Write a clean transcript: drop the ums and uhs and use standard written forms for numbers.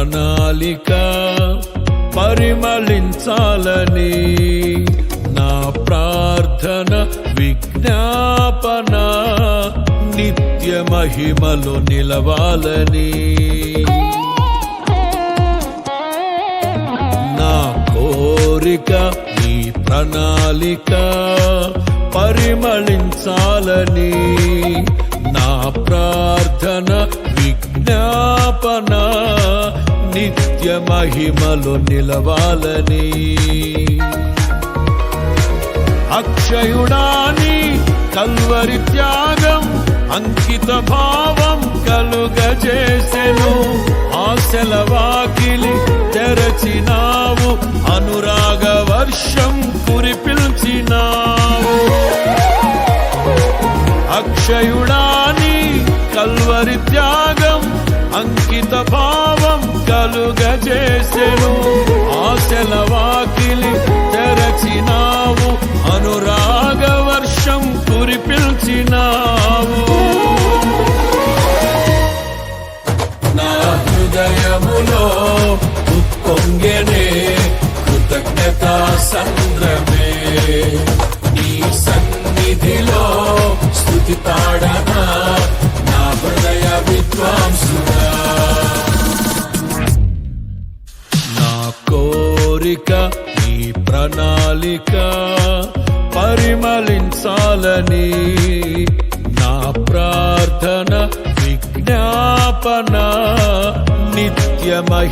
ప్రణాళిక పరిమళించాలని, నా ప్రార్థన విజ్ఞాపన నిత్య మహిమలో నిలవాలని, నా కోరిక ఈ ప్రణాళిక పరిమళించాలని, నా ప్రార్థన విజ్ఞాపన నిత్య మహిమలో నిలవాలని, అక్షయుడాని కల్వరి త్యాగం అంకిత భావం కలుగజేసెను, ఆశల వాకిలి తెరచినావు, అనురాగ వర్షం కురిపిల్చినావు. అక్షయుడాని కల్వరి త్యాగం అంకిత భావం కలుగజేసెను, ఆశల వాకిలి తెరచినావు, అనురాగ వర్షం కురిపిల్చినావు. నా హృదయములో ఉప్పొంగెనే కృతజ్ఞతా సంద్రమే, నీ సన్నిధిలో స్తుతి తాడనా నా హృదయ విద్వాంసుడా. నా కోరిక ఈ ప్రణాళిక పరిమళించాలని, నా ప్రార్థన విజ్ఞాపన నిత్య మహిమ